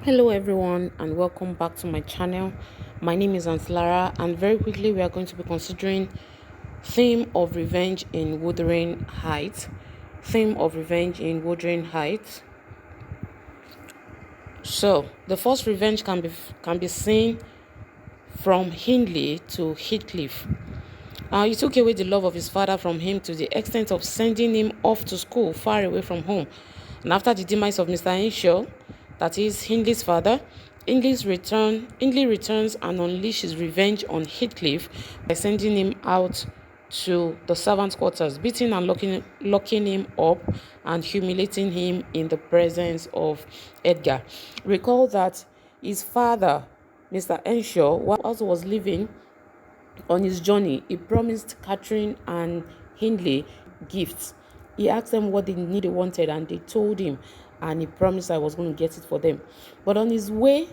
Hello everyone and welcome back to my channel. My name is Aunt Lara, and very quickly we are going to be considering theme of revenge in Wuthering Heights. Theme of revenge in Wuthering Heights. So the first revenge can be seen from Hindley to Heathcliff. He took away the love of his father from him to the extent of sending him off to school far away from home. And after the demise of Mr. Henshaw, that is Hindley's father, Hindley returns and unleashes revenge on Heathcliff by sending him out to the servants' quarters, beating and locking him up and humiliating him in the presence of Edgar. Recall that his father, Mr. Henshaw, whilst was living on his journey, he promised Catherine and Hindley gifts. He asked them what they wanted, and they told him, and he promised I was going to get it for them. But on his way,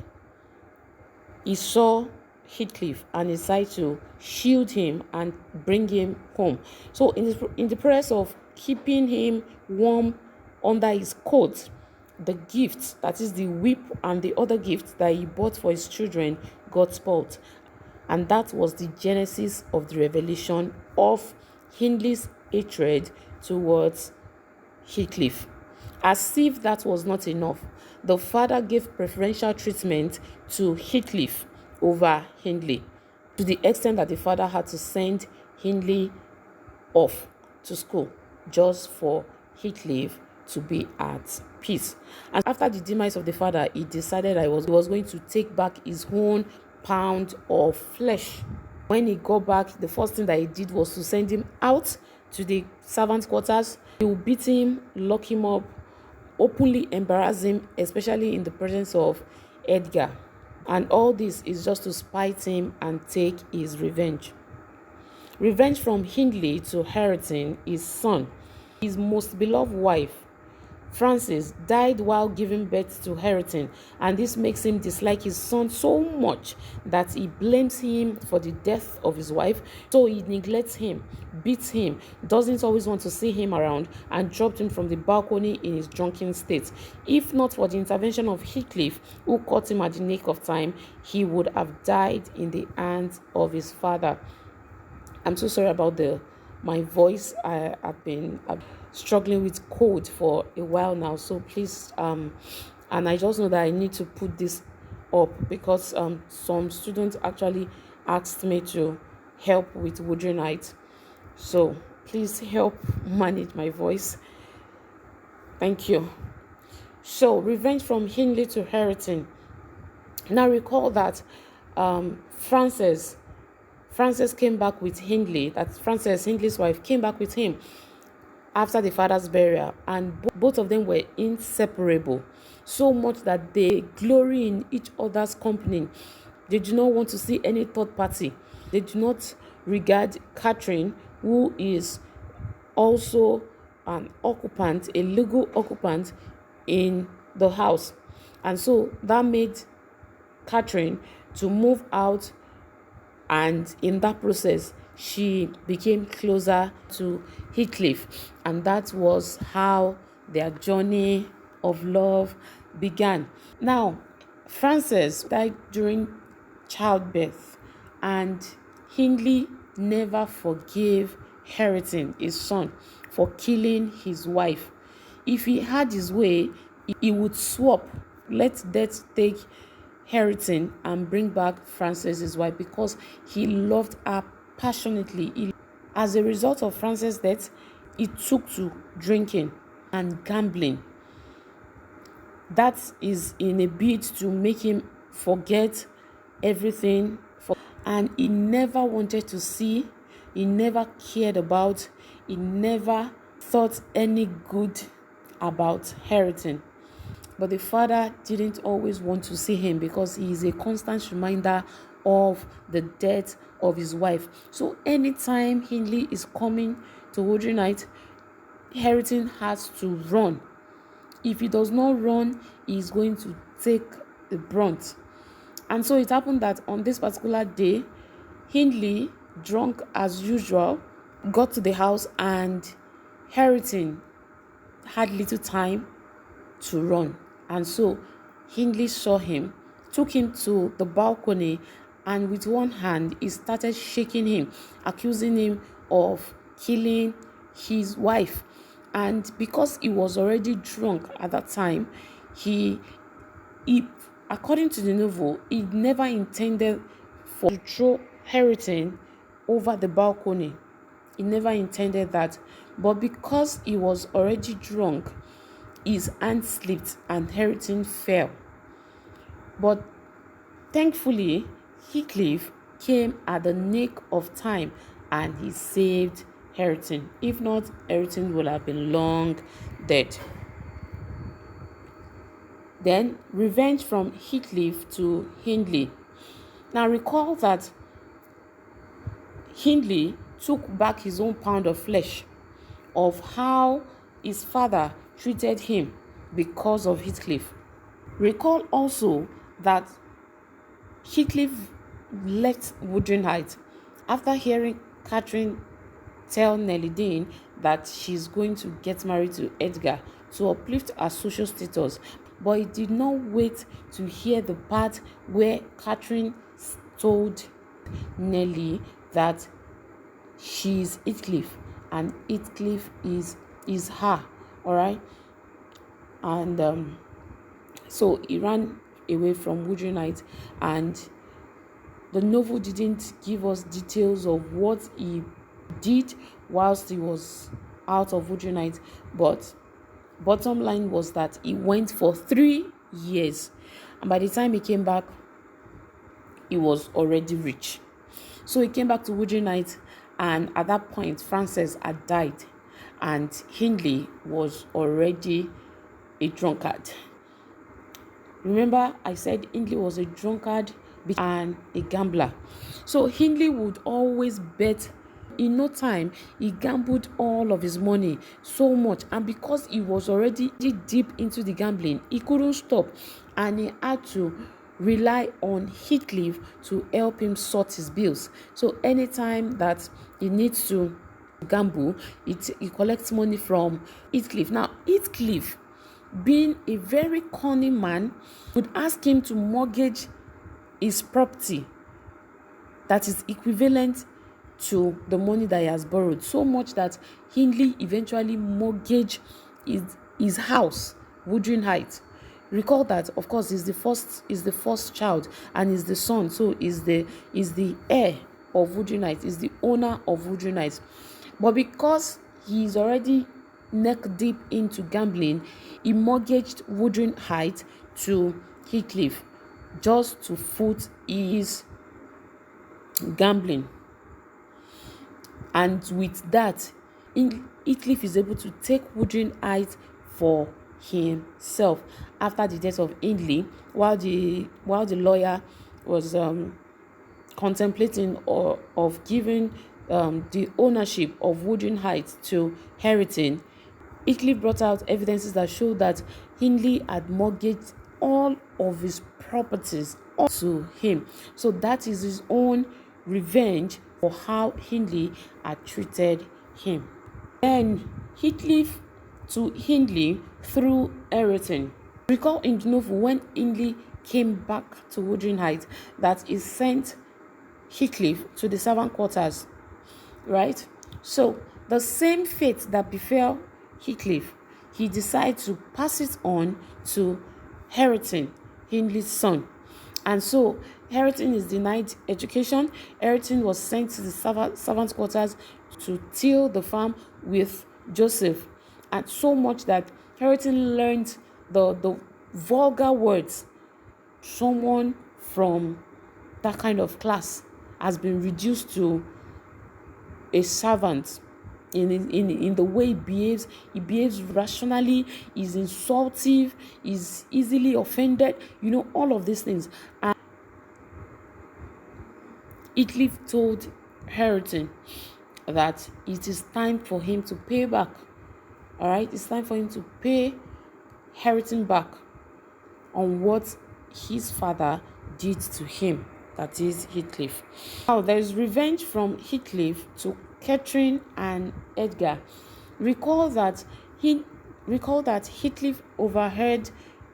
he saw Heathcliff and decided to shield him and bring him home. So in the process of keeping him warm under his coat, the gifts, that is the whip and the other gifts that he bought for his children, got spoiled. And that was the genesis of the revelation of Hindley's hatred towards Heathcliff. As if that was not enough, the father gave preferential treatment to Heathcliff over Hindley, to the extent that the father had to send Hindley off to school just for Heathcliff to be at peace. And after the demise of the father, he decided that he was going to take back his own pound of flesh. When he got back, the first thing that he did was to send him out to the servants' quarters. He will beat him, lock him up, openly embarrass him, especially in the presence of Edgar. And all this is just to spite him and take his revenge. Revenge from Hindley to Hareton, his son. His most beloved wife, Frances, died while giving birth to Hareton, and this makes him dislike his son so much that he blames him for the death of his wife. So he neglects him, beats him, doesn't always want to see him around, and dropped him from the balcony in his drunken state. If not for the intervention of Heathcliff, who caught him at the nick of time, he would have died in the hands of his father. I'm so sorry about my voice. I've been struggling with cold for a while now, so please and I just know that I need to put this up because some students actually asked me to help with Wuthering Heights, so please help manage my voice. Thank you. So revenge from Hindley to Hareton. Now recall that Frances came back with Hindley, that Frances, Hindley's wife, came back with him after the father's burial, and both of them were inseparable, so much that they glory in each other's company. They do not want to see any third party. They do not regard Catherine, who is also an occupant, a legal occupant in the house. And so that made Catherine to move out, and in that process she became closer to Heathcliff, and that was how their journey of love began. Now, Frances died during childbirth, and Hindley never forgave Hareton, his son, for killing his wife. If he had his way, he would swap, let death take Hareton and bring back Frances, his wife, because he loved her passionately. As a result of Frances' death, he took to drinking and gambling. That is in a bid to make him forget everything, and he never wanted to see, he never cared about, he never thought any good about Hareton. But the father didn't always want to see him because he is a constant reminder of the death of his wife. So anytime Hindley is coming to Wuthering Heights, Hareton has to run. If he does not run, he is going to take the brunt. And so it happened that on this particular day, Hindley, drunk as usual, got to the house, and Hareton had little time to run. And so Hindley saw him, took him to the balcony, and with one hand he started shaking him, accusing him of killing his wife. And because he was already drunk at that time, he according to the novel, he never intended to throw Hareton over the balcony. He never intended that. But because he was already drunk, his hand slipped and Hareton fell. But thankfully, Heathcliff came at the nick of time and he saved Hareton. If not, Hareton would have been long dead. Then, revenge from Heathcliff to Hindley. Now, recall that Hindley took back his own pound of flesh of how his father treated him because of Heathcliff. Recall also that Heathcliff left Wuthering Heights after hearing Catherine tell Nelly Dean that she's going to get married to Edgar to uplift her social status, but he did not wait to hear the part where Catherine told Nelly that she's Heathcliff and Heathcliff is her, all right? And so he ran away from Wuthering Heights, and the novel didn't give us details of what he did whilst he was out of Wuthering Heights, but bottom line was that he went for 3 years, and by the time he came back, he was already rich. So he came back to Wuthering Heights, and at that point, Frances had died, and Hindley was already a drunkard. Remember, I said Hindley was a drunkard and a gambler. So Hindley would always bet. In no time, he gambled all of his money so much, and because he was already deep into the gambling, he couldn't stop, and he had to rely on Heathcliff to help him sort his bills. So anytime that he needs to gamble, he collects money from Heathcliff. Now, Heathcliff, being a very cunning man, would ask him to mortgage his property that is equivalent to the money that he has borrowed, so much that Hindley eventually mortgaged his house, Wuthering Heights. Recall that, of course, is the first child and is the son, so is the heir of Wuthering Heights, is the owner of Wuthering Heights. But because he is already neck deep into gambling, he mortgaged Wuthering Heights to Heathcliff just to foot his gambling. And with that, Heathcliff is able to take Wuthering Heights for himself after the death of Hindley, while the lawyer was contemplating of giving the ownership of Wuthering Heights to Hareton. Heathcliff brought out evidences that showed that Hindley had mortgaged all of his properties to him. So that is his own revenge for how Hindley had treated him. Then Heathcliff to Hindley through Hareton. Recall in the novel when Hindley came back to Wuthering Heights that he sent Heathcliff to the servant quarters, right? So the same fate that befell Heathcliff, he decided to pass it on to Hareton, Hindley's son. And so Hareton is denied education. Hareton was sent to the servant quarters to till the farm with Joseph, and so much that Hareton learned the vulgar words. Someone from that kind of class has been reduced to a servant. In the way he behaves rationally, is insultive, is easily offended, all of these things. And Heathcliff told Hareton that it is time for him to pay back. All right, it's time for him to pay Hareton back on what his father did to him, that is Heathcliff. Now, there is revenge from Heathcliff to Catherine and Edgar. Recall that Heathcliff overheard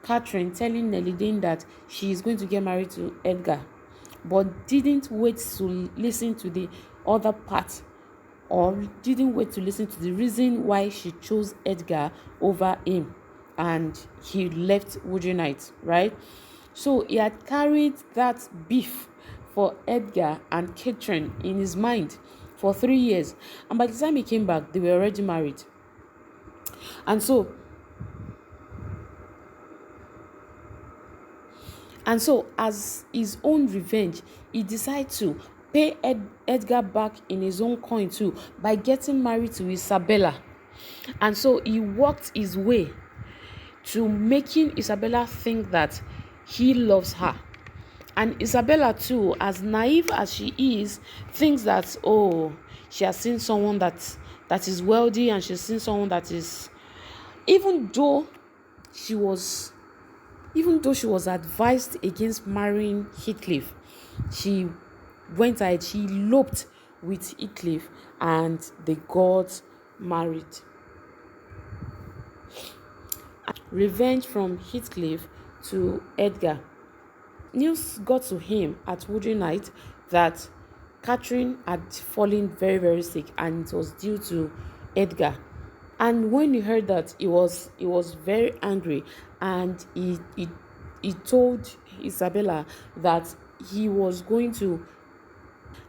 Catherine telling Nelly that she is going to get married to Edgar, but didn't wait to listen to the other part, or didn't wait to listen to the reason why she chose Edgar over him, and he left Wuthering Heights, right? So he had carried that beef for Edgar and Catherine in his mind for 3 years, and by the time he came back, they were already married. And so as his own revenge, he decided to pay Edgar back in his own coin too, by getting married to Isabella. And so he worked his way to making Isabella think that he loves her. And Isabella too, as naive as she is, thinks that, oh, she has seen someone that is wealthy, and she's seen someone that is, even though she was advised against marrying Heathcliff, she went ahead, she eloped with Heathcliff, and they got married. Revenge from Heathcliff to Edgar. News got to him at Wuthering Heights that Catherine had fallen very, very sick, and it was due to Edgar. And when he heard that, he was very angry, and he told Isabella that he was going to,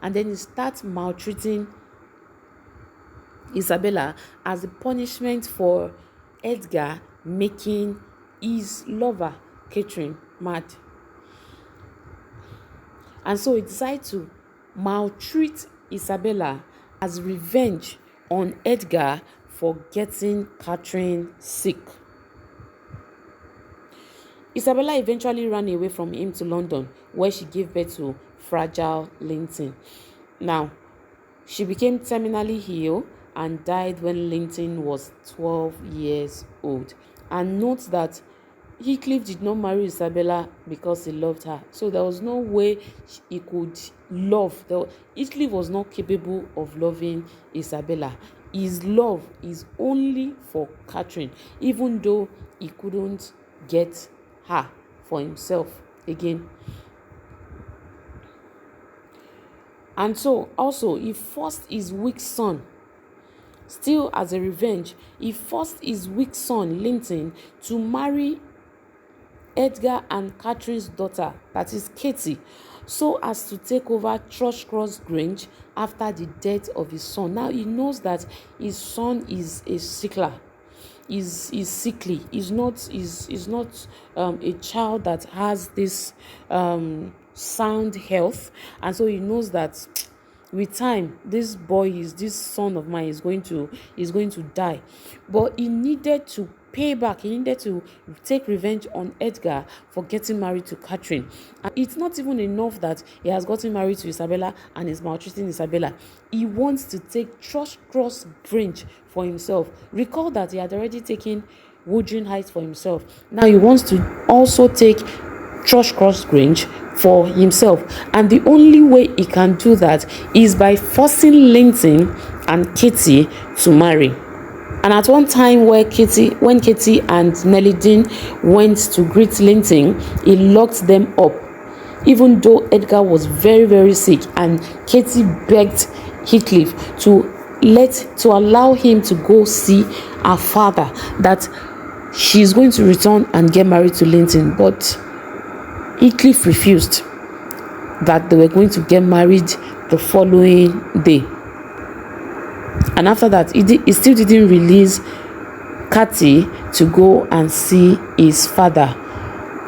and then he started maltreating Isabella as a punishment for Edgar making his lover Catherine mad. And so he decided to maltreat Isabella as revenge on Edgar for getting Catherine sick. Isabella eventually ran away from him to London, where she gave birth to fragile Linton. Now, she became terminally ill and died when Linton was 12 years old. And note that Heathcliff did not marry Isabella because he loved her. So there was no way he could love. Heathcliff was not capable of loving Isabella. His love is only for Catherine, even though he couldn't get her for himself again. And so also he forced his weak son, still as a revenge, he forced his weak son Linton to marry Edgar and Catherine's daughter, that is Katie, so as to take over Thrushcross Grange after the death of his son. Now he knows that his son is a sickler, is sickly, is not a child that has this sound health, and so he knows that with time this son of mine is going to die. But he needed to pay back. He needed to take revenge on Edgar for getting married to Catherine. And it's not even enough that he has gotten married to Isabella and is maltreating Isabella. He wants to take Thrushcross Grange for himself. Recall that he had already taken Wuthering Heights for himself. Now he wants to also take Thrushcross Grange for himself, and the only way he can do that is by forcing Linton and Katie to marry. And at one time when Katie and Nelly Dean went to greet Linton, he locked them up, even though Edgar was very, very sick, and Katie begged Heathcliff to allow him to go see her father, that she's going to return and get married to Linton. But Heathcliff refused, that they were going to get married the following day. And after that, he still didn't release Katie to go and see his father,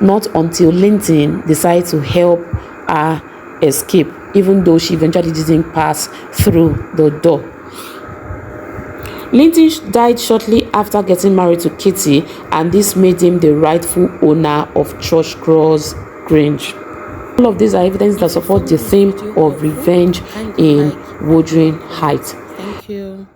not until Linton decided to help her escape, even though she eventually didn't pass through the door. Linton died shortly after getting married to Katie, and this made him the rightful owner of Thrushcross Grange. All of these are evidence that support the theme of revenge in Wuthering Heights. Thank you.